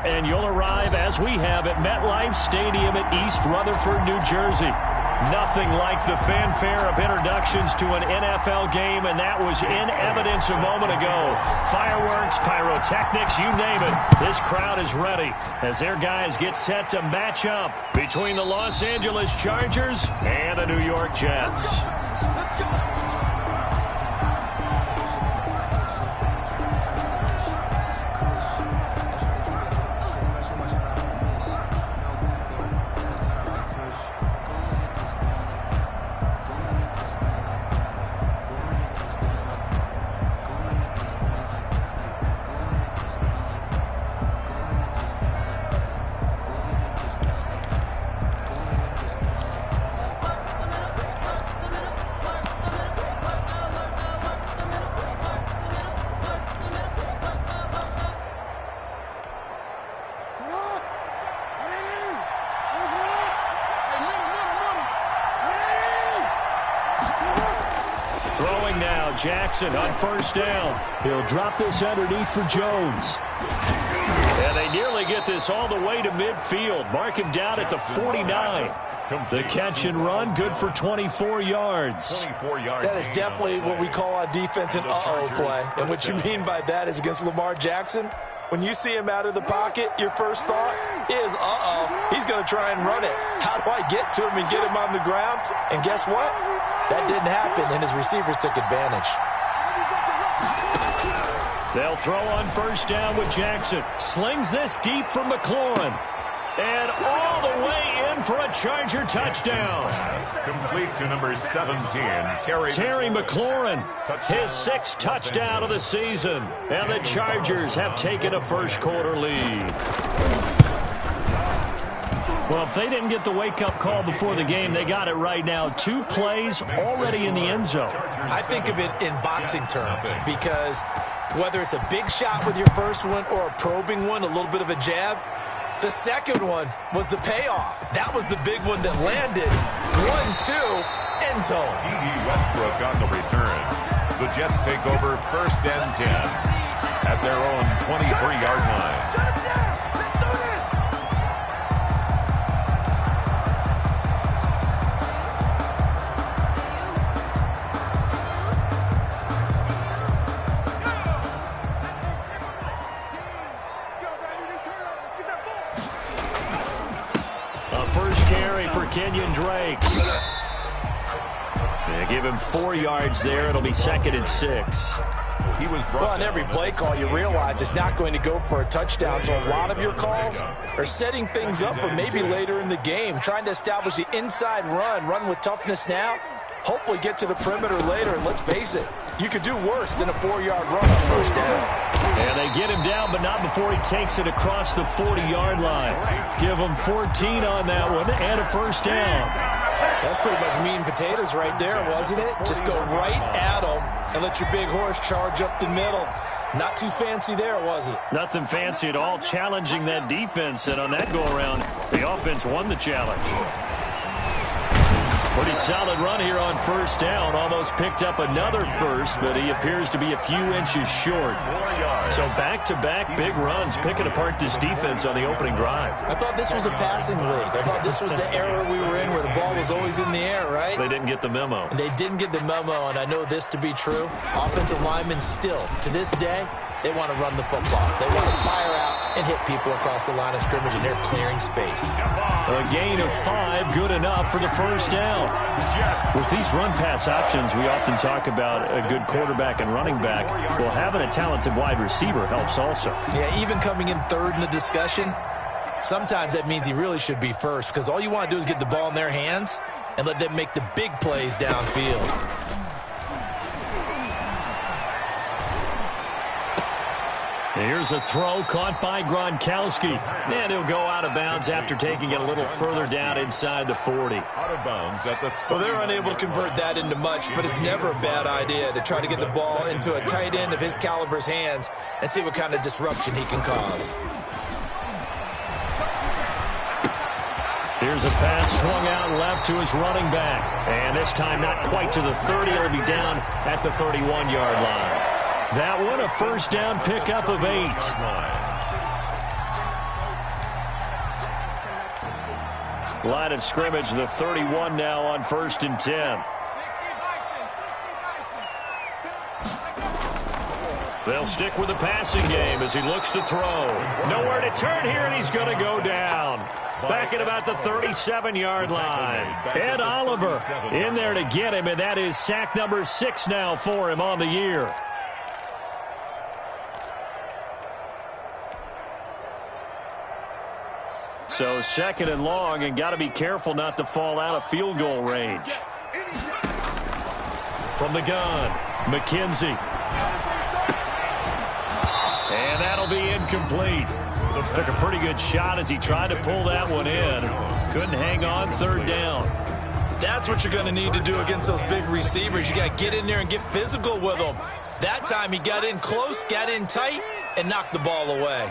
and you'll arrive, as we have, at MetLife Stadium at East Rutherford, New Jersey. Nothing like the fanfare of introductions to an NFL game, and that was in evidence a moment ago. Fireworks, pyrotechnics, you name it. This crowd is ready as their guys get set to match up between the Los Angeles Chargers and the New York Jets. Throwing now, Jackson on first down. He'll drop this underneath for Jones. And they nearly get this all the way to midfield. Mark him down at the 49. The catch and run, good for 24 yards. That is definitely what we call on defense an uh-oh play. And what you mean by that is against Lamar Jackson, when you see him out of the pocket, your first thought is, uh-oh, he's going to try and run it. How do I get to him and get him on the ground? And guess what? That didn't happen, and his receivers took advantage. They'll throw on first down with Jackson. Slings this deep from McLaurin. And all the way in for a Charger touchdown. Complete to number 17, Terry McLaurin, his 6th touchdown of the season. And the Chargers have taken a first-quarter lead. Well, if they didn't get the wake-up call before the game, they got it right now. 2 plays already in the end zone. I think of it in boxing terms because whether it's a big shot with your first one or a probing one, a little bit of a jab, the second one was the payoff. That was the big one that landed. 1-2, end zone. D.D. Westbrook on the return. The Jets take over first and 10 at their own 23-yard line. Kenyon Drake. They give him 4 yards there. It'll be 2nd and 6. He was well, on every play call, you realize it's not going to go for a touchdown. So a lot of your calls are setting things up for maybe later in the game, trying to establish the inside run with toughness now, hopefully get to the perimeter later. And let's face it, you could do worse than a 4-yard run on first down. And they get him down, but not before he takes it across the 40-yard line. Give him 14 on that one and a first down. That's pretty much meat and potatoes right there, wasn't it? Just go right at him and let your big horse charge up the middle. Not too fancy there, was it? Nothing fancy at all, challenging that defense. And on that go-around, the offense won the challenge. Pretty solid run here on first down. Almost picked up another first, but he appears to be a few inches short. So back-to-back big runs, picking apart this defense on the opening drive. I thought this was a passing league. I thought this was the era we were in where the ball was always in the air, right? They didn't get the memo. They didn't get the memo, and I know this to be true. Offensive linemen still, to this day, they want to run the football. They want to fire out and hit people across the line of scrimmage, and they're clearing space. A gain of 5, good enough for the first down. With these run-pass options, we often talk about a good quarterback and running back. Well, having a talented wide receiver helps also. Yeah, even coming in third in the discussion, sometimes that means he really should be first, because all you want to do is get the ball in their hands and let them make the big plays downfield. Here's a throw caught by Gronkowski. And he'll go out of bounds after taking it a little further down inside the 40. Out of bounds at the 30. Well, they're unable to convert that into much, but it's never a bad idea to try to get the ball into a tight end of his caliber's hands and see what kind of disruption he can cause. Here's a pass swung out left to his running back. And this time not quite to the 30. It'll be down at the 31-yard line. That one, a first down pickup of 8. Line of scrimmage, the 31 now on 1st and 10. They'll stick with the passing game as he looks to throw. Nowhere to turn here, and he's going to go down. Back at about the 37-yard line. Ed Oliver in there to get him, and that is sack number 6 now for him on the year. So 2nd and long, and got to be careful not to fall out of field goal range. From the gun, McKenzie. And that'll be incomplete. Took a pretty good shot as he tried to pull that one in. Couldn't hang on 3rd down. That's what you're going to need to do against those big receivers. You got to get in there and get physical with them. That time he got in close, got in tight, and knocked the ball away.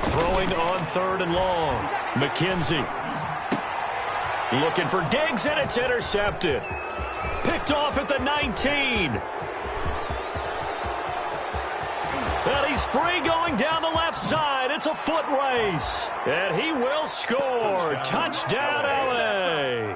Throwing on 3rd and long. McKenzie. Looking for Diggs, and it's intercepted. Picked off at the 19. And he's free going down the left side. It's a foot race. And he will score. Touchdown, LA.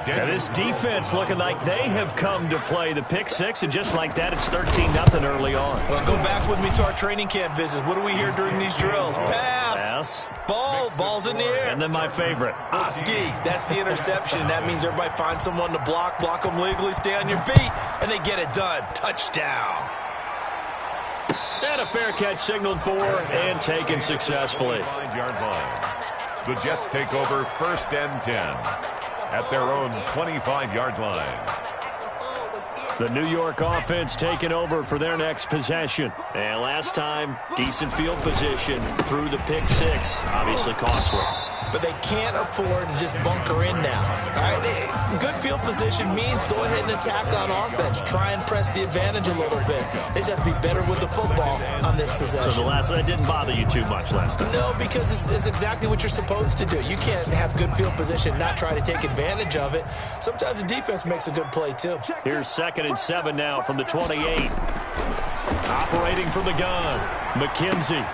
And this defense looking like they have come to play the pick 6, and just like that, it's 13-0 early on. Well, go back with me to our training camp visits. What do we hear during these drills? Pass. Ball's in the air. And then my favorite. Oski, that's the interception. That means everybody finds someone to block them legally, stay on your feet, and they get it done. Touchdown. And a fair catch signaled for and taken successfully. 5-yard line. The Jets take over 1st and 10 at their own 25-yard line. The New York offense taking over for their next possession. And last time, decent field position through the pick 6. Obviously costly. But they can't afford to just bunker in now. All right, good field position means go ahead and attack on offense. Try and press the advantage a little bit. They just have to be better with the football on this possession. So that didn't bother you too much last time? No, because it's exactly what you're supposed to do. You can't have good field position, not try to take advantage of it. Sometimes the defense makes a good play, too. Here's 2nd and 7 now from the 28. Operating from the gun, McKenzie.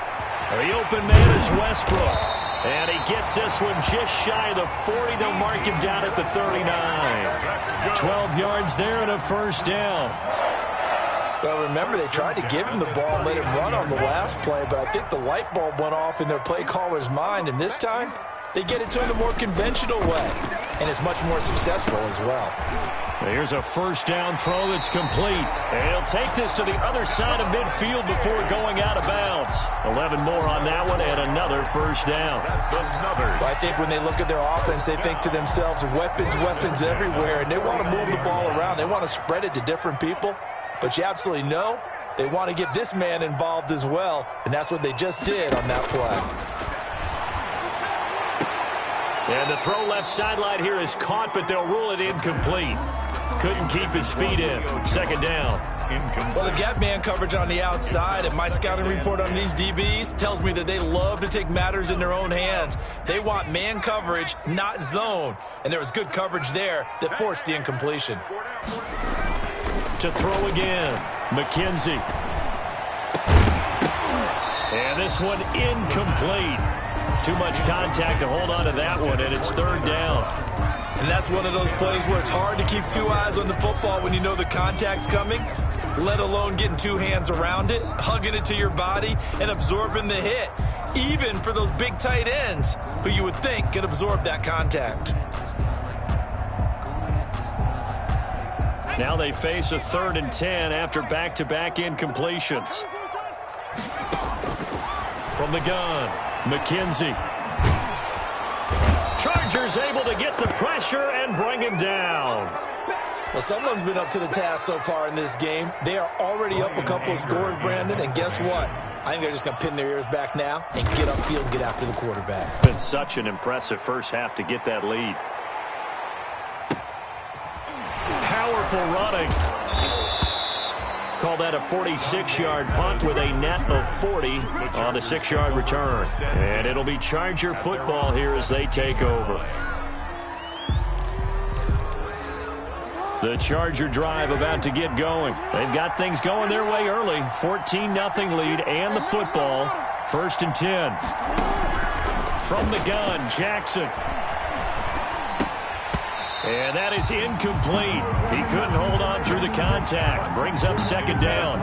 The open man is Westbrook. And he gets this one just shy of the 40. They'll mark him down at the 39. 12 yards there and a 1st down. Well, remember, they tried to give him the ball and let him run on the last play, but I think the light bulb went off in their play caller's mind, and this time they get it to him the more conventional way, and it's much more successful as well. Here's a 1st down throw that's complete. And he'll take this to the other side of midfield before going out of bounds. 11 more on that one and another 1st down. Well, I think when they look at their offense, they think to themselves, weapons everywhere, and they want to move the ball around. They want to spread it to different people. But you absolutely know they want to get this man involved as well, and that's what they just did on that play. And the throw left sideline here is caught, but they'll rule it incomplete. Couldn't keep his feet in. 2nd down. Well, the gap man coverage on the outside, and my scouting report on these DBs tells me that they love to take matters in their own hands. They want man coverage, not zone. And there was good coverage there that forced the incompletion. To throw again, McKenzie. And this one incomplete. Too much contact to hold on to that one, and it's 3rd down. And that's one of those plays where it's hard to keep 2 eyes on the football when you know the contact's coming, let alone getting 2 hands around it, hugging it to your body, and absorbing the hit, even for those big tight ends who you would think could absorb that contact. Now they face a 3rd and 10 after back-to-back incompletions. From the gun, McKenzie. Chargers able to get the pressure and bring him down. Well, someone's been up to the task so far in this game. They are already up a couple of scores, Brandon, and guess what? I think they're just going to pin their ears back now and get upfield and get after the quarterback. Been such an impressive first half to get that lead. Powerful running. Call that a 46-yard punt with a net of 40 on the 6-yard return. And it'll be Charger football here as they take over. The Charger drive about to get going. They've got things going their way early. 14-0 lead and the football. 1st and 10. From the gun, Jackson. And that is incomplete. He couldn't hold on through the contact. Brings up 2nd down.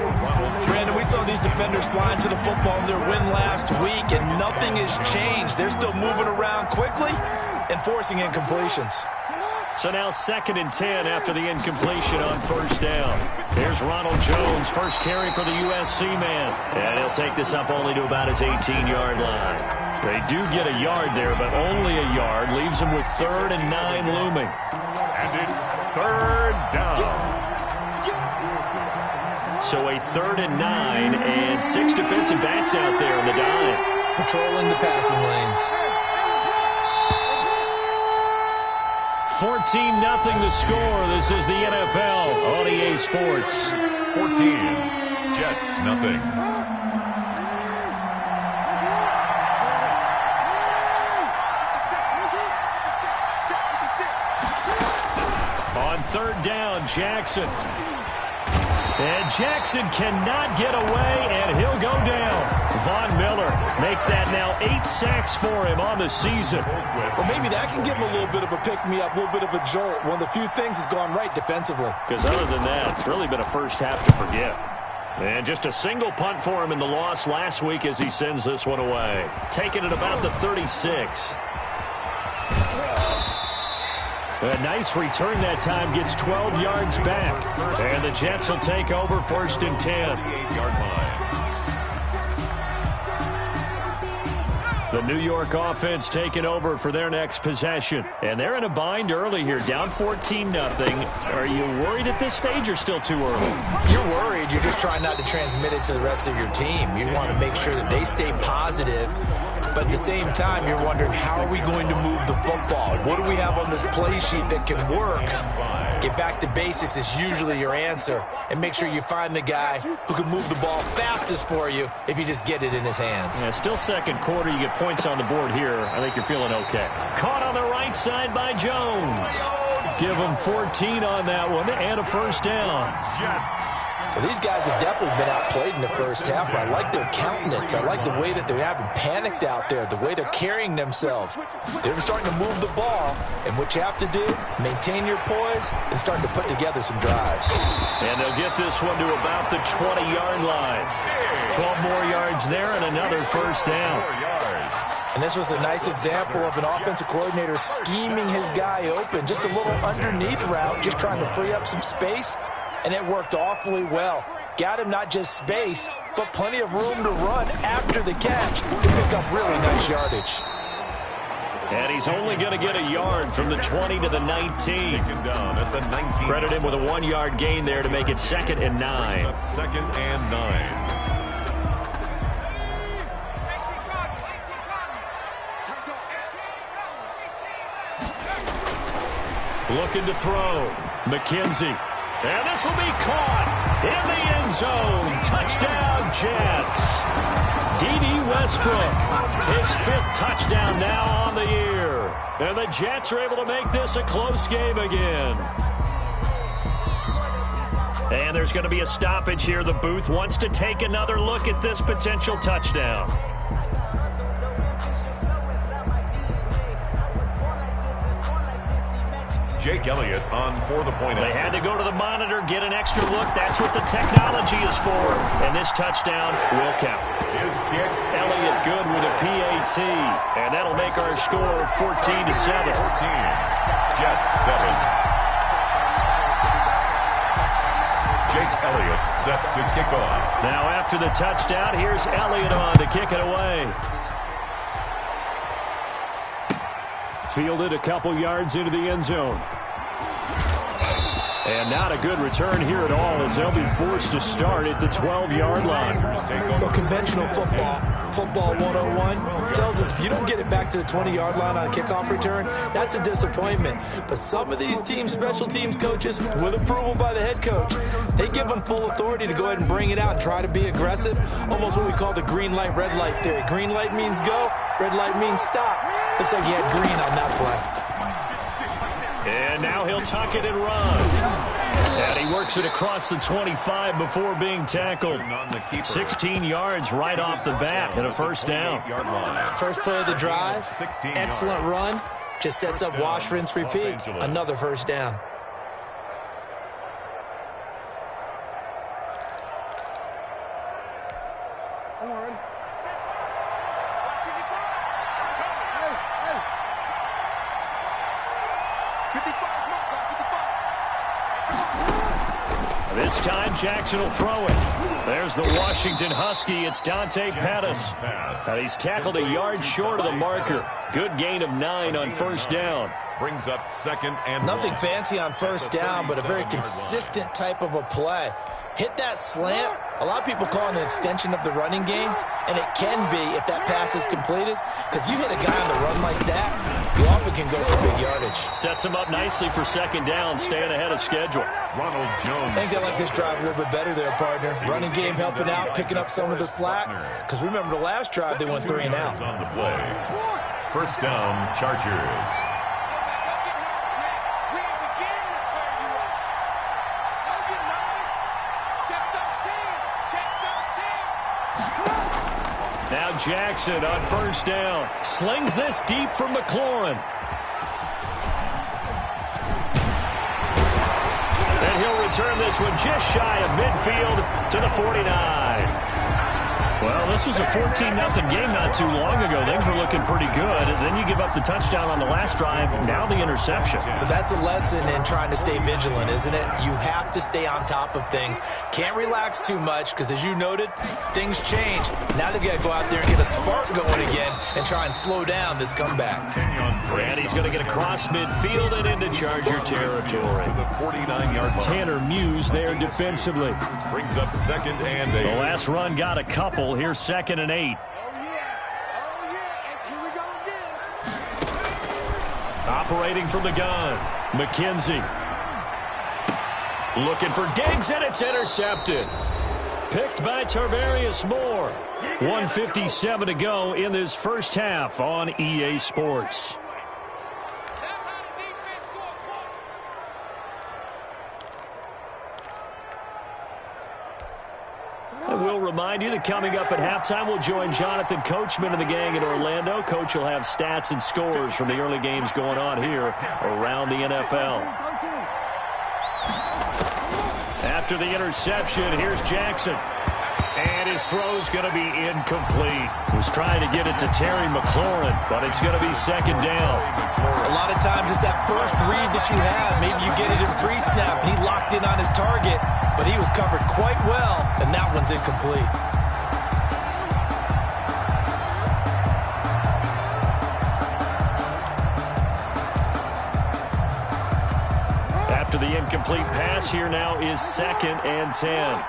Brandon, we saw these defenders flying to the football in their win last week, and nothing has changed. They're still moving around quickly and forcing incompletions. So now 2nd and 10 after the incompletion on 1st down. Here's Ronald Jones, first carry for the USC man. And he'll take this up only to about his 18-yard line. They do get a yard there, but only a yard. Leaves them with 3rd and 9 looming. And it's 3rd down. So a 3rd and 9 and 6 defensive backs out there on the dime. Patrolling the passing lanes. 14-0 the score. This is the NFL on EA Sports. 14. Jets, nothing. On 3rd down, Jackson. And Jackson cannot get away, and he'll go down. Von Miller make that now 8 sacks for him on the season. Well, maybe that can give him a little bit of a pick-me-up, a little bit of a jolt. One of the few things has gone right defensively. Because other than that, it's really been a first half to forget. And just a single punt for him in the loss last week as he sends this one away. Taking it about the 36. A nice return that time, gets 12 yards back. And the Jets will take over 1st and 10. The New York offense taking over for their next possession. And they're in a bind early here, down 14-0. Are you worried at this stage or still too early? You're worried. You're just trying not to transmit it to the rest of your team. You want to make sure that they stay positive. But at the same time, you're wondering, how are we going to move the football? What do we have on this play sheet that can work? Get back to basics is usually your answer. And make sure you find the guy who can move the ball fastest for you if you just get it in his hands. Yeah, still 2nd quarter. You get points on the board here. I think you're feeling okay. Caught on the right side by Jones. Give him 14 on that one and a 1st down. Well, these guys have definitely been outplayed in the first half, but I like their countenance. I like the way that they haven't panicked out there, the way they're carrying themselves. They're starting to move the ball, and what you have to do, maintain your poise and starting to put together some drives. And they'll get this one to about the 20-yard line. 12 more yards there and another 1st down. And this was a nice example of an offensive coordinator scheming his guy open. Just a little underneath route, just trying to free up some space. And it worked awfully well. Got him not just space, but plenty of room to run after the catch to pick up really nice yardage. And he's only going to get a yard from the 20 to the 19. Down at the 19. Credit him with a 1-yard gain there to make it 2nd and 9. 2nd and 9. Looking to throw. McKenzie. And this will be caught in the end zone. Touchdown, Jets. D.D. Westbrook, his 5th touchdown now on the year. And the Jets are able to make this a close game again. And there's going to be a stoppage here. The booth wants to take another look at this potential touchdown. Jake Elliott on for the point. They had to go to the monitor, get an extra look. That's what the technology is for. And this touchdown will count. His kick. Elliott good with a PAT. And that'll make our score 14-7. 14. Jets 7. Jake Elliott set to kick off. Now after the touchdown, here's Elliott on to kick it away. Fielded a couple yards into the end zone. And not a good return here at all as they'll be forced to start at the 12-yard line. Well, conventional football 101, tells us if you don't get it back to the 20-yard line on a kickoff return, that's a disappointment. But some of these teams, special teams coaches, with approval by the head coach, they give them full authority to go ahead and bring it out and try to be aggressive. Almost what we call the green light, red light theory. Green light means go, red light means stop. Looks like he had green on that play. And now he'll tuck it and run. And he works it across the 25 before being tackled. 16 yards right off the bat and a first down. First play of the drive, excellent run. Just sets up wash, rinse, repeat. Another first down. This time, Jackson will throw it. There's the Washington Husky. It's Dante Pettis. And he's tackled a yard short of the marker. Good gain of 9 on first down. Brings up second and nothing fancy on first down, but a very consistent type of a play. Hit that slant. A lot of people call it an extension of the running game, and it can be if that pass is completed, because you hit a guy on the run like that, you often can go for big yardage. Sets him up nicely for second down, staying ahead of schedule. Ronald Jones. I think they like this drive a little bit better there, partner. Running game helping out, picking up some of the slack, because remember the last drive they went 3 and out. On the play. First down, Chargers. Now Jackson on first down. Slings this deep from McLaurin. And he'll return this one just shy of midfield to the 49. Well, this was a 14-0 game not too long ago. Things were looking pretty good. Then you give up the touchdown on the last drive. Now the interception. So that's a lesson in trying to stay vigilant, isn't it? You have to stay on top of things. Can't relax too much because, as you noted, things change. Now they've got to go out there and get a spark going again and try and slow down this comeback. And he's going to get across midfield and into Charger territory. The 49-yard line. Tanner Muse there defensively. Brings up second and 8. The last run got a couple. Here's second and 8. Oh, yeah. And here we go again. Operating from the gun, McKenzie. Looking for Diggs, and it's intercepted. Picked by Tarvarius Moore. 1:57 to go in this first half on EA Sports. And we'll remind you that coming up at halftime, we'll join Jonathan Coachman and the gang in Orlando. Coach will have stats and scores from the early games going on here around the NFL. After the interception, here's Jackson. And his throw's going to be incomplete. He was trying to get it to Terry McLaurin, but it's going to be second down. A lot of times it's that first read that you have. Maybe you get it in pre-snap. He locked in on his target, but he was covered quite well, and that one's incomplete. After the incomplete pass, here now is second and 10.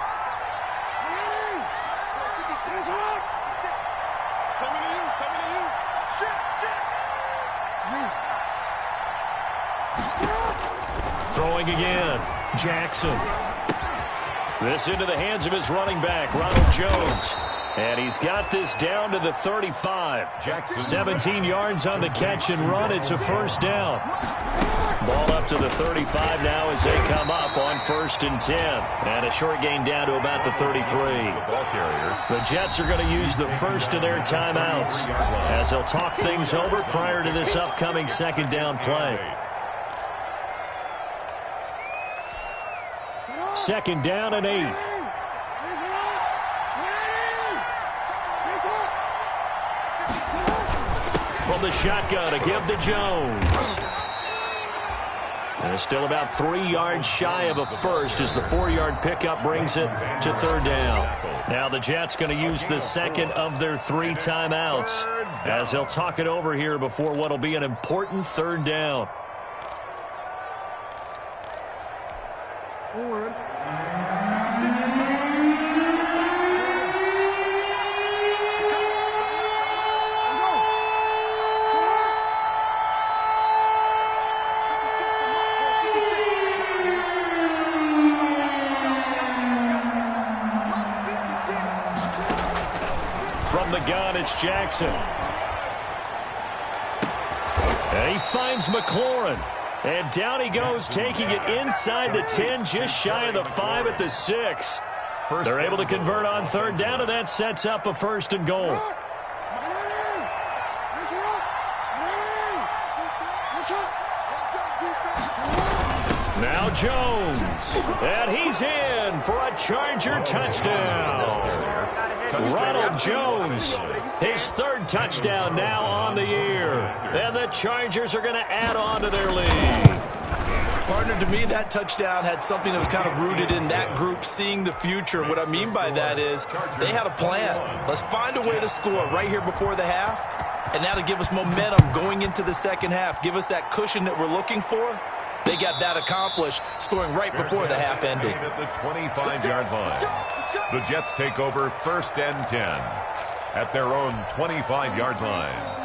Throwing again, Jackson. This into the hands of his running back, Ronald Jones. And he's got this down to the 35. Jackson. 17 yards on the catch and run. It's a first down. Ball up to the 35 now as they come up on first and 10. And a short gain down to about the 33. Ball carrier. The Jets are going to use the first of their timeouts as they'll talk things over prior to this upcoming second down play. Second down and 8. From the shotgun, a give to Jones. And it's still about 3 yards shy of a first as the 4-yard pickup brings it to third down. Now the Jets going to use the second of their 3 timeouts as they'll talk it over here before what will be an important third down. From the gun, it's Jackson. And he finds McLaurin. And down he goes, taking it inside the 10, just shy of the 5 at the 6. They're able to convert on third down, and that sets up a 1st and goal. Now Jones, and he's in for a Charger touchdown. Ronald Jones, his 3rd touchdown now on the year. And the Chargers are going to add on to their lead. Partner, to me, that touchdown had something that was kind of rooted in that group seeing the future. What I mean by that is they had a plan. Let's find a way to score right here before the half, and that'll give us momentum going into the second half. Give us that cushion that we're looking for. They got that accomplished, scoring right before the half ended. At the 25-yard line. The Jets take over 1st and 10 at their own 25-yard line.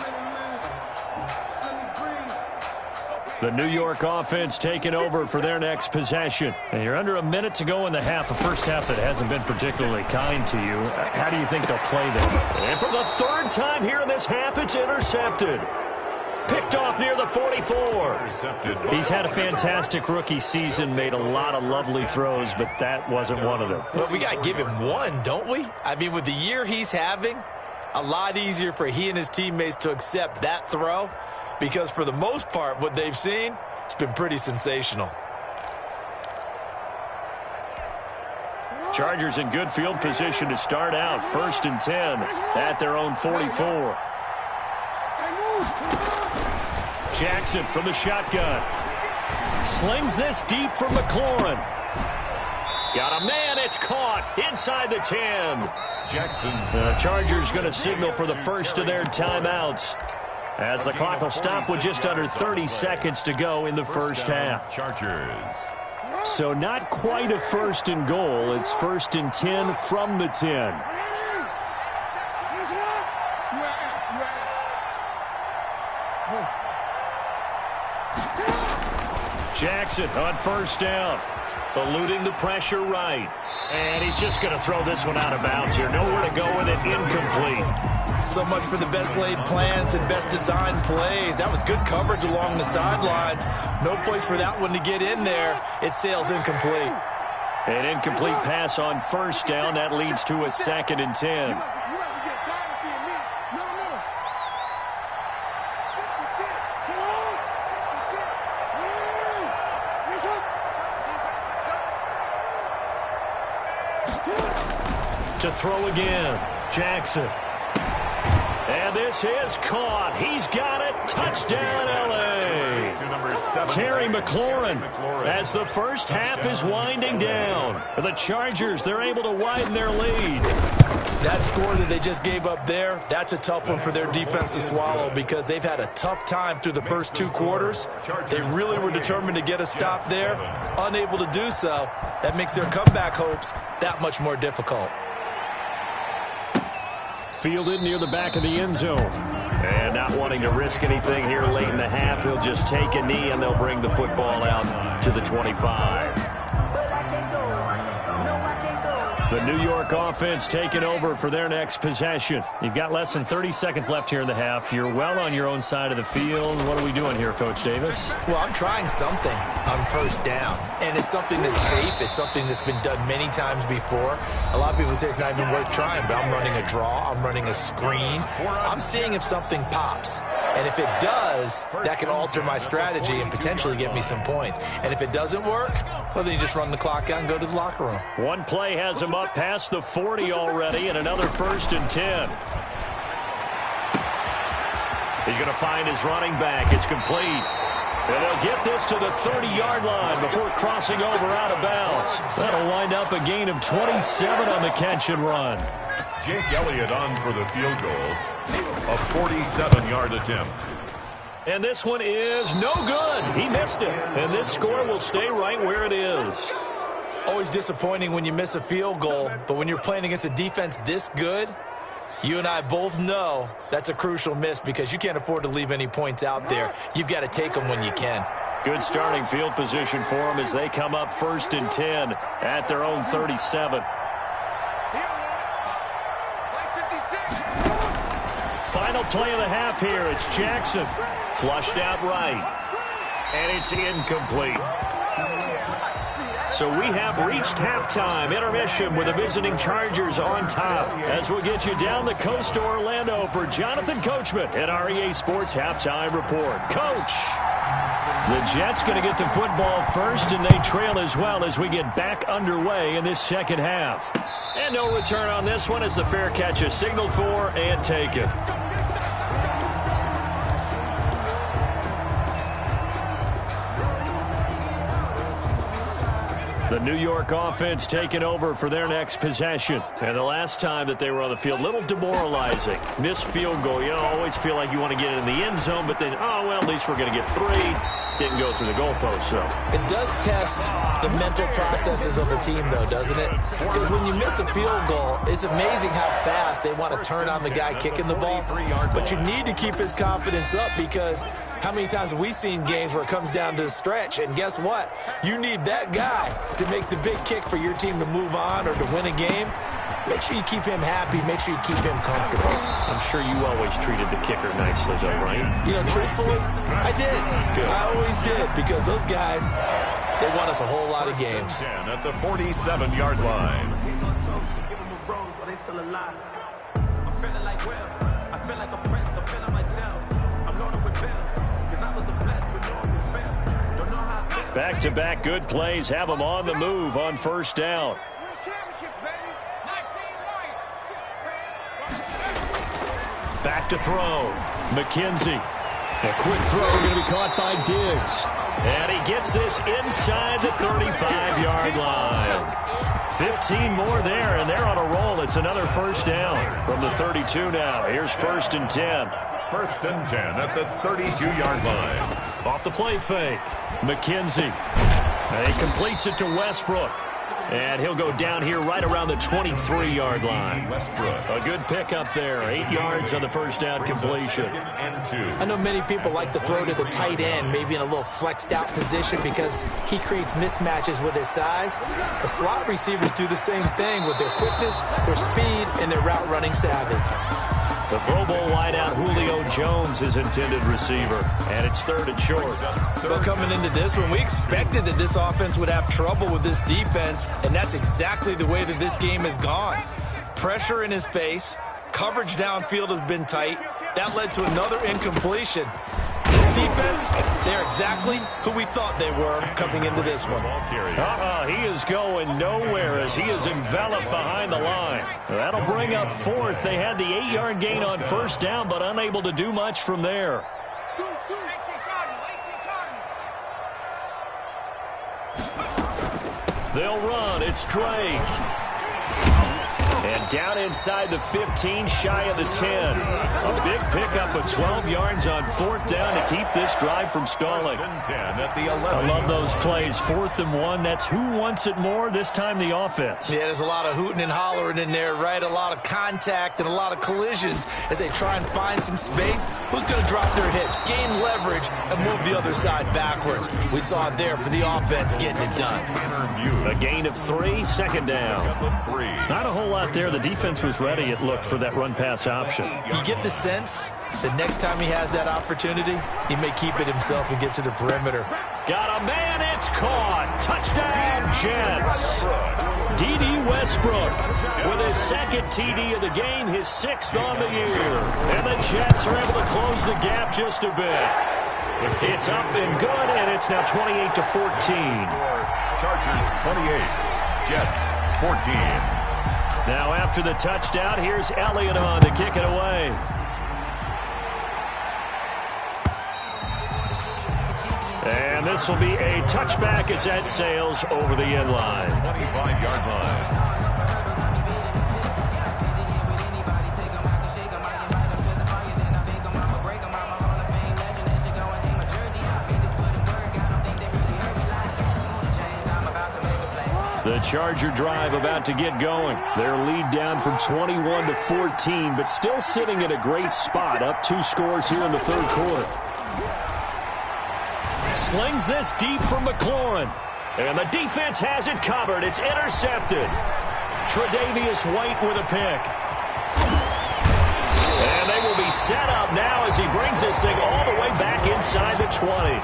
The New York offense taking over for their next possession. And you're under a minute to go in the half, a first half that hasn't been particularly kind to you. How do you think they'll play them? And for the 3rd time here in this half, it's intercepted. Picked off near the 44. He's had a fantastic rookie season, made a lot of lovely throws, but that wasn't one of them. Well, we got to give him one, don't we? I mean, with the year he's having, a lot easier for he and his teammates to accept that throw, because for the most part, what they've seen, it's been pretty sensational. Chargers in good field position to start out. 1st and 10 at their own 44. Jackson from the shotgun. Slings this deep for McLaurin. Got a man, it's caught inside the 10. Jackson's The Chargers going to signal for the first of their timeouts, as the clock will stop with just under 30 seconds to go in the first half. Chargers. So not quite a 1st and goal. It's 1st and 10 from the 10. Jackson on 1st down, eluding the pressure right. And he's just going to throw this one out of bounds here. Nowhere to go with it, incomplete. So much for the best laid plans and best designed plays. That was good coverage along the sidelines. No place for that one to get in there. It sails incomplete. An incomplete pass on 1st down. That leads to a 2nd and 10. To throw again, Jackson. And this is caught. He's got it. Touchdown, L.A. Terry McLaurin, as the first half is winding down. The Chargers, they're able to widen their lead. That score that they just gave up there, that's a tough one for their defense to swallow, because they've had a tough time through the first 2 quarters. They really were determined to get a stop there. Unable to do so. That makes their comeback hopes that much more difficult. Fielded near the back of the end zone. And not wanting to risk anything here late in the half, he'll just take a knee and they'll bring the football out to the 25. The New York offense taking over for their next possession. You've got less than 30 seconds left here in the half. You're well on your own side of the field. What are we doing here, Coach Davis? Well, I'm trying something on 1st down, and it's something that's safe. It's something that's been done many times before. A lot of people say it's not even worth trying, but I'm running a draw. I'm running a screen. I'm seeing if something pops. And if it does, that can alter my strategy and potentially get me some points. And if it doesn't work, well, then you just run the clock out and go to the locker room. One play has him up past the 40 already, and another 1st and 10. He's going to find his running back. It's complete. And they'll get this to the 30-yard line before crossing over out of bounds. That'll wind up a gain of 27 on the catch and run. Jake Elliott on for the field goal. A 47-yard attempt. And this one is no good. He missed it. And this score will stay right where it is. Always disappointing when you miss a field goal, but when you're playing against a defense this good, you and I both know that's a crucial miss, because you can't afford to leave any points out there. You've got to take them when you can. Good starting field position for them as they come up 1st and 10 at their own 37. Final play of the half here. It's Jackson. Flushed out right. And it's incomplete. So we have reached halftime intermission with the visiting Chargers on top. As we'll get you down the coast to Orlando for Jonathan Coachman at REA Sports Halftime Report. Coach, the Jets going to get the football first, and they trail as well as we get back underway in this second half. And no return on this one as the fair catch is signaled for and taken. The New York offense taking over for their next possession. And the last time that they were on the field, a little demoralizing. Missed field goal. You always feel like you want to get it in the end zone, but then, oh, well, at least we're going to get 3. Didn't go through the goalpost, so. It does test the mental processes of a team, though, doesn't it? Because when you miss a field goal, it's amazing how fast they want to turn on the guy kicking the ball. But you need to keep his confidence up, because how many times have we seen games where it comes down to the stretch, and guess what? You need that guy to make the big kick for your team to move on or to win a game. Make sure you keep him happy. Make sure you keep him comfortable. I'm sure you always treated the kicker nicely, though, right? You know, truthfully, I did. Good. I always did, because those guys, they won us a whole lot of games. 10 at the 47-yard line. Back-to-back good plays have them on the move on first down. Back to throw. McKenzie. A quick throw going to be caught by Diggs. And he gets this inside the 35-yard line. 15 more there, and they're on a roll. It's another first down from the 32 now. Here's 1st and 10. 1st and 10 at the 32-yard line. Off the play fake. McKenzie. He completes it to Westbrook. And he'll go down here right around the 23-yard line. Westbrook. A good pickup there. 8 yards on the first down completion. I know many people like to throw to the tight end, maybe in a little flexed out position because he creates mismatches with his size. The slot receivers do the same thing with their quickness, their speed, and their route running savvy. The Pro Bowl wideout Julio Jones is intended receiver, and it's 3rd and short. But coming into this one, we expected that this offense would have trouble with this defense, and that's exactly the way that this game has gone. Pressure in his face, coverage downfield has been tight. That led to another incompletion. This defense, they're exactly who we thought they were coming into this one. He is going nowhere as he is enveloped behind the line. That'll bring up 4th. They had the 8-yard gain on first down, but unable to do much from there. They'll run. It's Drake. And down inside the 15, shy of the 10. A big pickup of 12 yards on 4th down to keep this drive from stalling. 10 at the 11. I love those plays. 4th and 1. That's who wants it more, this time the offense. Yeah, there's a lot of hooting and hollering in there, right? A lot of contact and a lot of collisions as they try and find some space. Who's going to drop their hips, gain leverage, and move the other side backwards? We saw it there for the offense getting it done. A gain of 3, 2nd down. Not a whole lot there. The defense was ready, it looked, for that run-pass option. You get the sense that next time he has that opportunity, he may keep it himself and get to the perimeter. Got a man, it's caught. Touchdown, Jets. D.D. Westbrook with his 2nd TD of the game, his 6th on the year. And the Jets are able to close the gap just a bit. It's up and good, and it's now 28-14. Chargers 28, Jets 14. Now after the touchdown, here's Elliott on to kick it away. And this will be a touchback as that sails over the end line. 25-yard line. The Charger drive about to get going. Their lead down from 21-14, but still sitting at a great spot. Up 2 scores here in the 3rd quarter. Slings this deep from McLaurin. And the defense has it covered. It's intercepted. Tre'Davious White with a pick. And they will be set up now as he brings this thing all the way back inside the 20.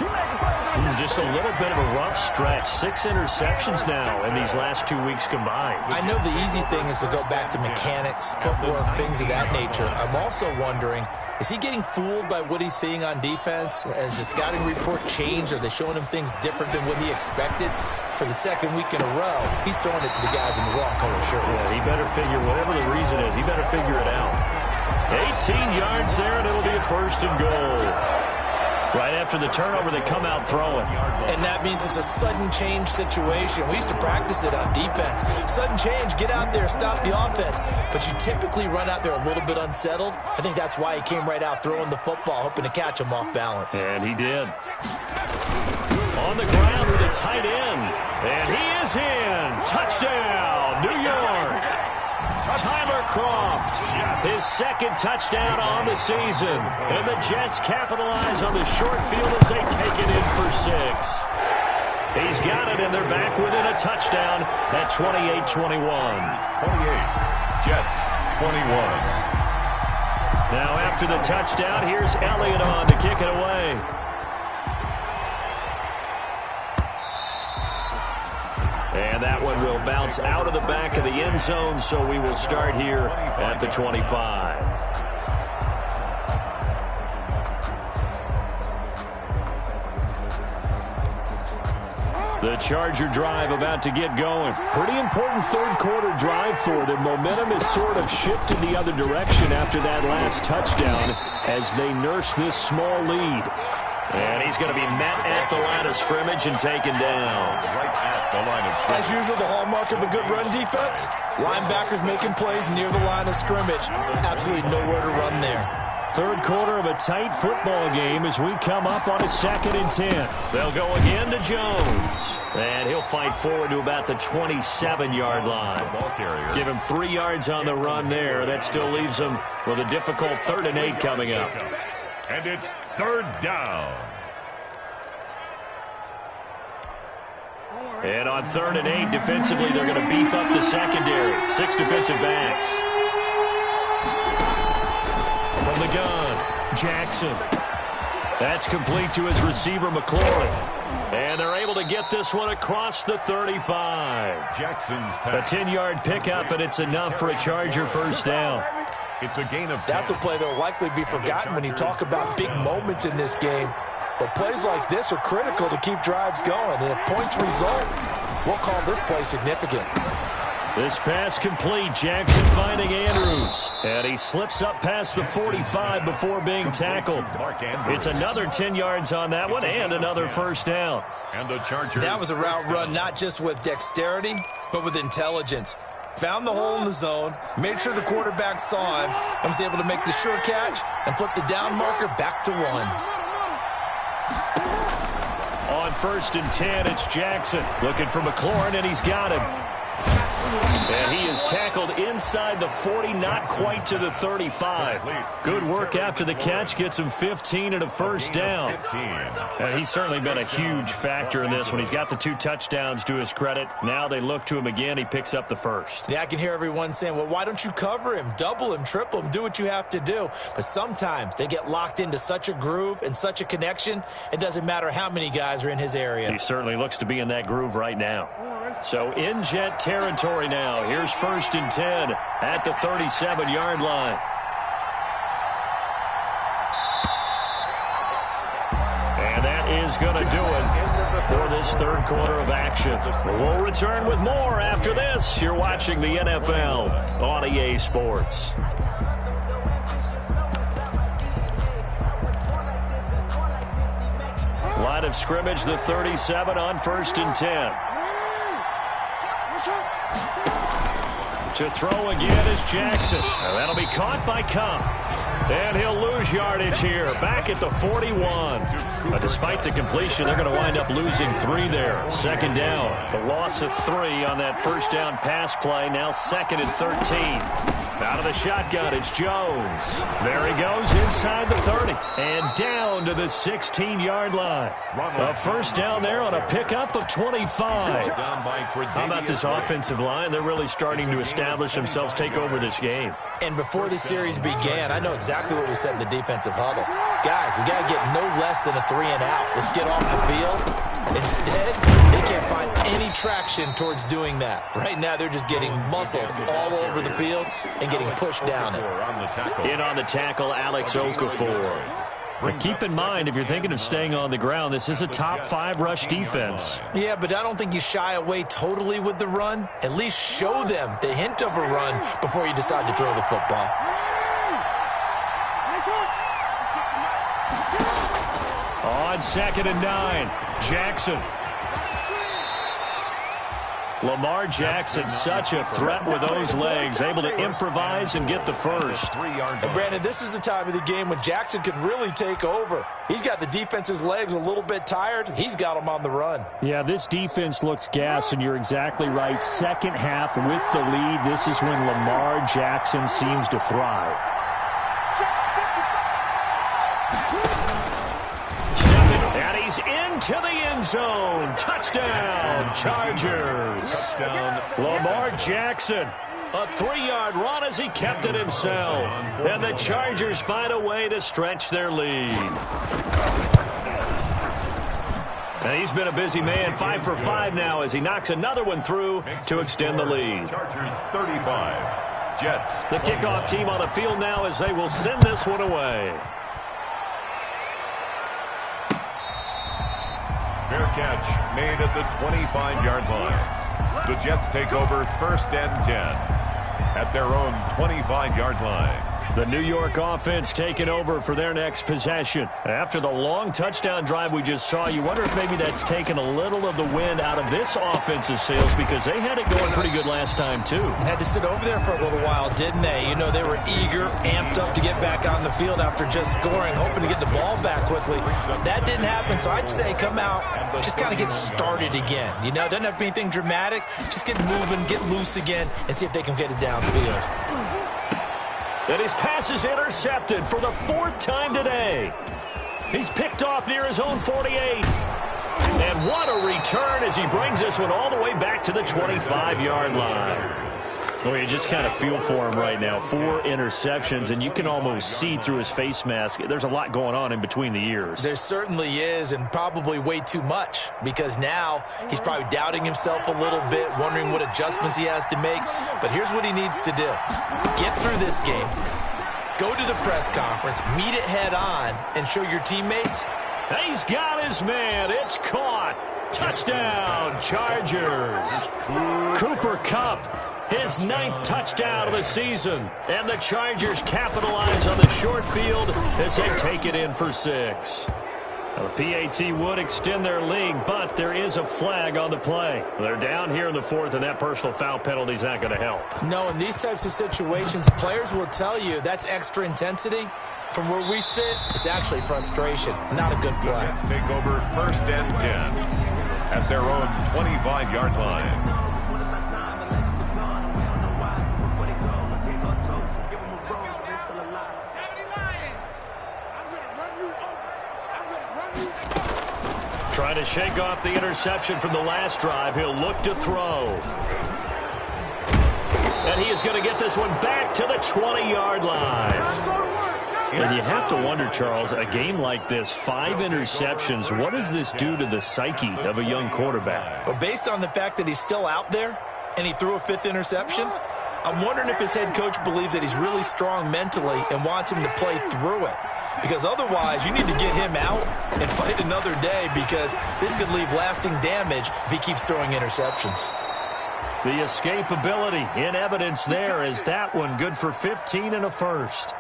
Just a little bit of a rough stretch. 6 interceptions now in these last 2 weeks combined. I know the easy thing is to go back to mechanics, footwork, things of that nature. I'm also wondering, is he getting fooled by what he's seeing on defense? Has the scouting report changed? Are they showing him things different than what he expected? For the second week in a row, he's throwing it to the guys in the wrong color shirts. Yeah, he better figure, whatever the reason is, he better figure it out. 18 yards there, and it'll be a 1st and goal. Right after the turnover, they come out throwing. And that means it's a sudden change situation. We used to practice it on defense. Sudden change, get out there, stop the offense. But you typically run out there a little bit unsettled. I think that's why he came right out throwing the football, hoping to catch him off balance. And he did. On the ground with a tight end. And he is in. Touchdown, New York. Tyler Kroft, his 2nd touchdown on the season. And the Jets capitalize on the short field as they take it in for 6. He's got it, and they're back within a touchdown at 28-21. 28, Jets 21. Now after the touchdown, here's Elliott on to kick it away. And that one will bounce out of the back of the end zone, so we will start here at the 25. The Charger drive about to get going. Pretty important 3rd quarter drive for them. Momentum has sort of shifted the other direction after that last touchdown as they nurse this small lead. And he's going to be met at the line of scrimmage and taken down. Right at the line of scrimmage. As usual, the hallmark of a good run defense, linebackers making plays near the line of scrimmage. Absolutely nowhere to run there. 3rd quarter of a tight football game as we come up on a 2nd and 10. They'll go again to Jones. And he'll fight forward to about the 27-yard line. Give him 3 yards on the run there. That still leaves him with a difficult 3rd and 8 coming up. And it's 3rd down. And on 3rd and 8, defensively, they're going to beef up the secondary. 6 defensive backs. From the gun, Jackson. That's complete to his receiver, McLaurin. And they're able to get this one across the 35. Jackson's pass. A 10-yard pickup, and it's enough for a Charger 1st down. It's a gain of 10. That's a play that will likely be forgotten when you talk about big moments in this game. But plays like this are critical to keep drives going. And if points result, we'll call this play significant. This pass complete. Jackson finding Andrews. And he slips up past the 45 before being tackled. It's another 10 yards on that one and another 1st down. And the Chargers. That was a route run not just with dexterity, but with intelligence. Found the hole in the zone, made sure the quarterback saw him, and was able to make the sure catch and flip the down marker back to 1. On 1st and 10, it's Jackson looking for McLaurin, and he's got him. And he is tackled inside the 40, not quite to the 35. Good work after the catch, gets him 15 and a 1st down. And he's certainly been a huge factor in this one. He's got the 2 touchdowns to his credit. Now they look to him again. He picks up the 1st. Yeah, I can hear everyone saying, well, why don't you cover him, double him, triple him, do what you have to do. But sometimes they get locked into such a groove and such a connection, it doesn't matter how many guys are in his area. He certainly looks to be in that groove right now. So in Jet territory now. Here's 1st and 10 at the 37-yard line. And that is going to do it for this 3rd quarter of action. We'll return with more after this. You're watching the NFL on EA Sports. Line of scrimmage, the 37 on 1st and 10. To throw again is Jackson. And that'll be caught by Cup. And he'll lose yardage here. Back at the 41. But despite the completion, they're going to wind up losing 3 there. 2nd down. The loss of 3 on that 1st down pass play. Now 2nd and 13. Out of the shotgun, it's Jones. There he goes inside the 30. And down to the 16-yard line. A 1st down there on a pickup of 25. How about this offensive line? They're really starting to establish themselves, take over this game. And before the series began, I know exactly what we said in the defensive huddle. Guys, we got to get no less than a 3 and out. Let's get off the field. Instead, they can't find any traction towards doing that. Right now, they're just getting muscled all over the field and getting pushed down it. In on the tackle, Alex Okafor. But keep in mind, if you're thinking of staying on the ground, this is a top 5 rush defense. Yeah, but I don't think you shy away totally with the run. At least show them the hint of a run before you decide to throw the football. On 2nd and 9, Jackson. Lamar Jackson, such a threat with those legs, able to improvise and get the first. And Brandon, this is the time of the game when Jackson could really take over. He's got the defense's legs a little bit tired. He's got them on the run. Yeah, this defense looks gassed, and you're exactly right. Second half with the lead, this is when Lamar Jackson seems to thrive. Into the end zone. Touchdown, Chargers. Touchdown. Lamar Jackson. A 3-yard run as he kept it himself. And the Chargers find a way to stretch their lead. And he's been a busy man, 5 for 5 now as he knocks another one through to extend the lead. Chargers 35, Jets. The kickoff team on the field now as they will send this one away. Fair catch made at the 25-yard line. The Jets take over 1st and 10 at their own 25-yard line. The New York offense taking over for their next possession. After the long touchdown drive we just saw, you wonder if maybe that's taken a little of the wind out of this offense's sails because they had it going pretty good last time, too. Had to sit over there for a little while, didn't they? You know, they were eager, amped up to get back on the field after just scoring, hoping to get the ball back quickly. That didn't happen, so I'd say come out, just kind of get started again. You know, it doesn't have to be anything dramatic. Just get moving, get loose again, and see if they can get it downfield. And his pass is intercepted for the 4th time today. He's picked off near his own 48. And what a return as he brings this one all the way back to the 25-yard line. Well, you just kind of feel for him right now. 4 interceptions, and you can almost see through his face mask. There's a lot going on in between the ears. There certainly is, and probably way too much, because now he's probably doubting himself a little bit, wondering what adjustments he has to make. But here's what he needs to do. Get through this game, go to the press conference, meet it head on, and show your teammates. He's got his man. It's caught. Touchdown, Chargers. Cooper Kupp, his 9th touchdown of the season. And the Chargers capitalize on the short field as they take it in for 6. Now, the PAT would extend their lead, but there is a flag on the play. They're down here in the 4th, and that personal foul penalty is not going to help. No, in these types of situations, players will tell you that's extra intensity. From where we sit, it's actually frustration. Not a good play. The Jets take over 1st and 10 at their own 25-yard line. Trying to shake off the interception from the last drive. He'll look to throw. And he is going to get this one back to the 20-yard line. And you have to wonder, Charles, a game like this, 5 interceptions, what does this do to the psyche of a young quarterback? Well, based on the fact that he's still out there and he threw a 5th interception, I'm wondering if his head coach believes that he's really strong mentally and wants him to play through it. Because otherwise, you need to get him out and fight another day because this could leave lasting damage if he keeps throwing interceptions. The escapability in evidence there is that one good for 15 and a first.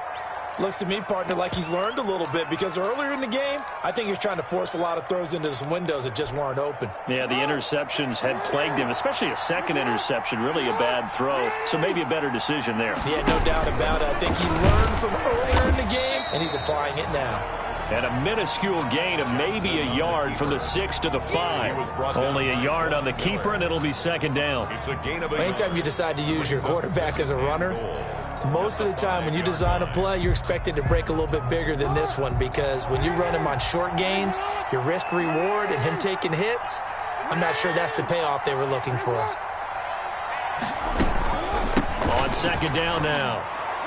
Looks to me, partner, like he's learned a little bit because earlier in the game, I think he was trying to force a lot of throws into some windows that just weren't open. Yeah, the interceptions had plagued him, especially a second interception, really a bad throw, so maybe a better decision there. Yeah, no doubt about it. I think he learned from earlier in the game, and he's applying it now. And a minuscule gain of maybe a yard from the 6 to the 5. Only a yard on the keeper, and it'll be 2nd down. Anytime you decide to use your quarterback as a runner, most of the time when you design a play, you're expected to break a little bit bigger than this one because when you run him on short gains, your risk-reward and him taking hits, I'm not sure that's the payoff they were looking for. On 2nd down now,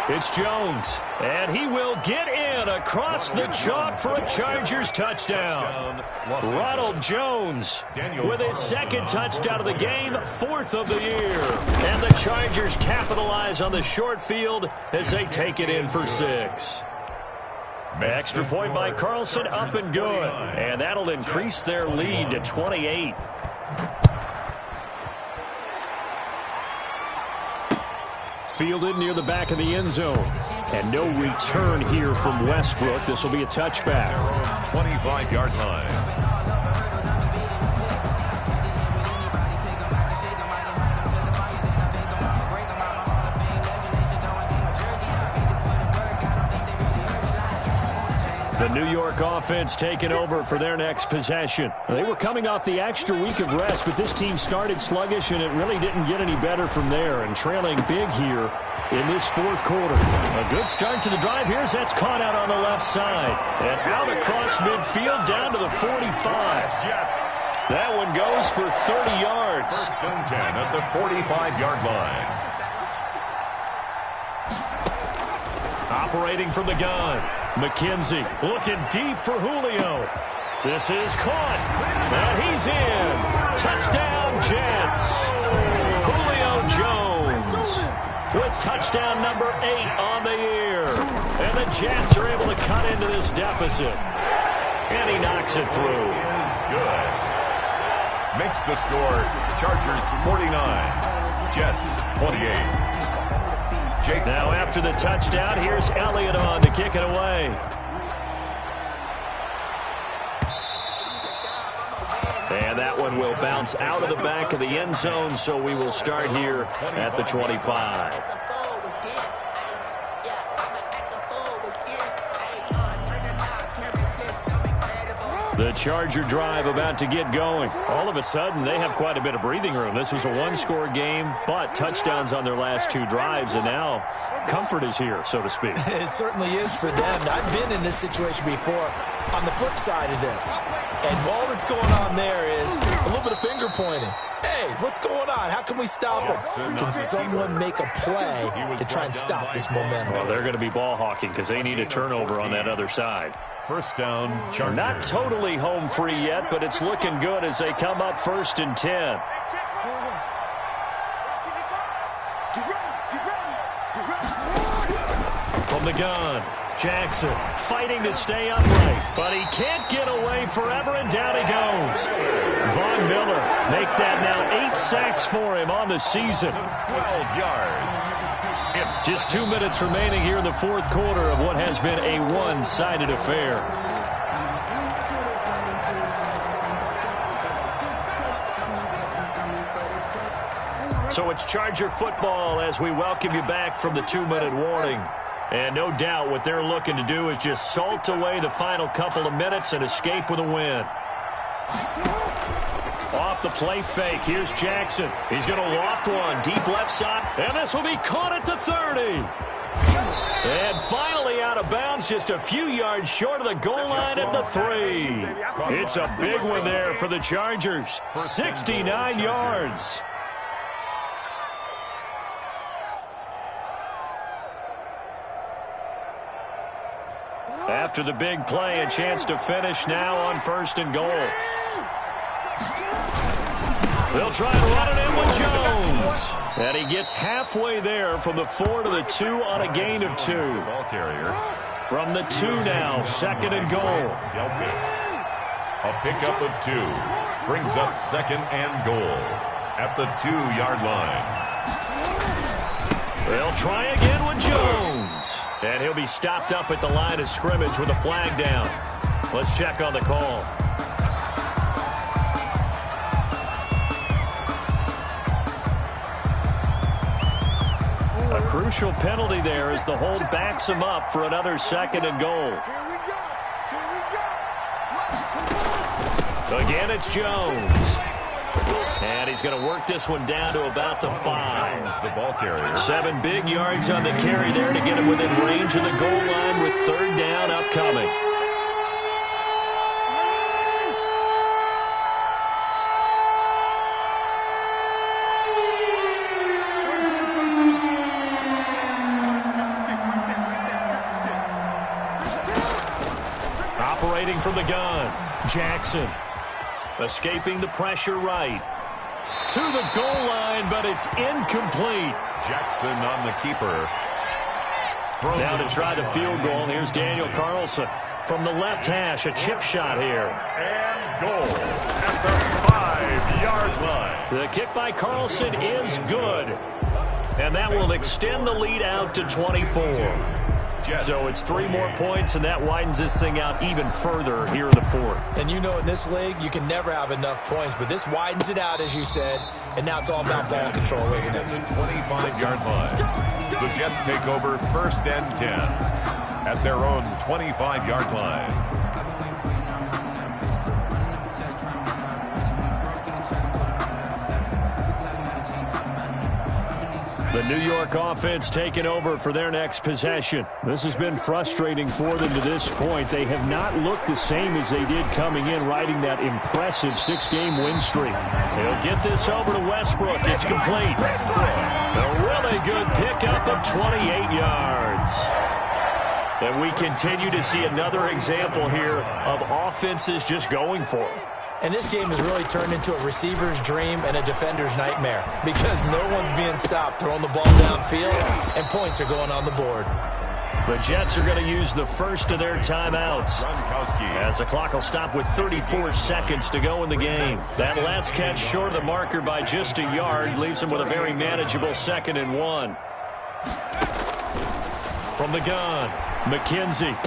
it's Jones, and he will get in. And across the chalk for a Chargers touchdown. Ronald Jones with his second touchdown of the game, fourth of the year. And the Chargers capitalize on the short field as they take it in for 6. Extra point by Carlson, up and good. And that'll increase their lead to 28. Fielded near the back of the end zone. And no return here from Westbrook. This will be a touchback. 25-yard line. The New York offense taking over for their next possession. They were coming off the extra week of rest, but this team started sluggish, and it really didn't get any better from there. And trailing big here in this fourth quarter. A good start to the drive. Here's that's caught out on the left side. And out across midfield down to the 45. That one goes for 30 yards. First and 10 at the 45-yard line. Operating from the gun. McKenzie looking deep for Julio. This is caught. And he's in. Touchdown, Jets. Julio Jones with touchdown number 8 on the year. And the Jets are able to cut into this deficit. And he knocks it through. Good. Makes the score Chargers 49, Jets 28. Now after the touchdown, here's Elliott on to kick it away. And that one will bounce out of the back of the end zone, so we will start here at the 25. The Charger drive about to get going. All of a sudden, they have quite a bit of breathing room. This was a one-score game, but touchdowns on their last 2 drives, and now comfort is here, so to speak. It certainly is for them. I've been in this situation before on the flip side of this. And all that's going on there is a little bit of finger pointing. Hey, what's going on? How can we stop them? Can someone make a play to try and stop this momentum? Well, they're going to be ball hawking because they need a turnover on that other side. First down, Chargers. Not totally home free yet, but it's looking good as they come up first and 10. From the gun, Jackson fighting to stay upright, but he can't get away forever, and down he goes. Von Miller make that now 8 sacks for him on the season. 12 yards. Just 2 minutes remaining here in the fourth quarter of what has been a one-sided affair. So it's Charger football as we welcome you back from the 2-minute warning. And no doubt what they're looking to do is just salt away the final couple of minutes and escape with a win. Off the play fake, here's Jackson. He's going to loft one, deep left side, and this will be caught at the 30. And finally out of bounds, just a few yards short of the goal line at the 3. It's a big one there for the Chargers, 69 yards. After the big play, a chance to finish now on first and goal. They'll try and run it in with Jones. And he gets halfway there from the 4 to the 2 on a gain of 2. Ball carrier. From the 2 now, second and goal. A pickup of 2. Brings up second and goal at the 2-yard line. They'll try again with Jones. And he'll be stopped up at the line of scrimmage with a flag down. Let's check on the call. A crucial penalty there as the hold backs him up for another second and goal. Again, it's Jones. And he's going to work this one down to about the 5. The ball carrier. 7 big yards on the carry there to get him within range of the goal line with third down upcoming. Operating from the gun, Jackson. Escaping the pressure right. To the goal line, but it's incomplete. Jackson on the keeper. Now to try the field goal, here's Daniel Carlson. From the left hash, a chip shot here. And goal at the 5-yard line. The kick by Carlson is good. And that will extend the lead out to 24. So it's 3 more points, and that widens this thing out even further here in the 4th. And you know in this league, you can never have enough points, but this widens it out, as you said, and now it's all about ball control, isn't it? 25-yard line. The Jets take over 1st and 10 at their own 25-yard line. The New York offense taking over for their next possession. This has been frustrating for them to this point. They have not looked the same as they did coming in, riding that impressive 6-game win streak. He'll get this over to Westbrook. It's complete. A really good pickup of 28 yards. And we continue to see another example here of offenses just going for it. And this game has really turned into a receiver's dream and a defender's nightmare because no one's being stopped throwing the ball downfield, and points are going on the board. The Jets are going to use the first of their timeouts as the clock will stop with 34 seconds to go in the game. That last catch short of the marker by just a yard leaves them with a very manageable 2nd and 1. From the gun, McKenzie.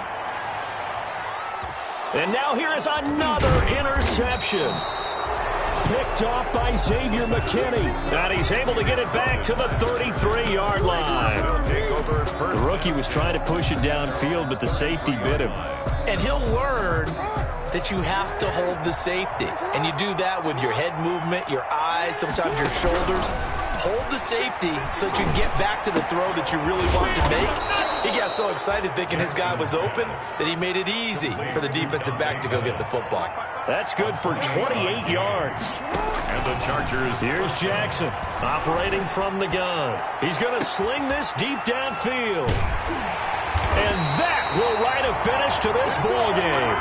And now here is another interception. Picked off by Xavier McKinney. And he's able to get it back to the 33-yard line. The rookie was trying to push it downfield, but the safety bit him. And he'll learn that you have to hold the safety. And you do that with your head movement, your eyes, sometimes your shoulders. Hold the safety so that you can get back to the throw that you really want to make. He got so excited thinking his guy was open that he made it easy for the defensive back to go get the football. That's good for 28 yards. And the Chargers. Here's Jackson operating from the gun. He's going to sling this deep downfield. And that will write a finish to this ball game.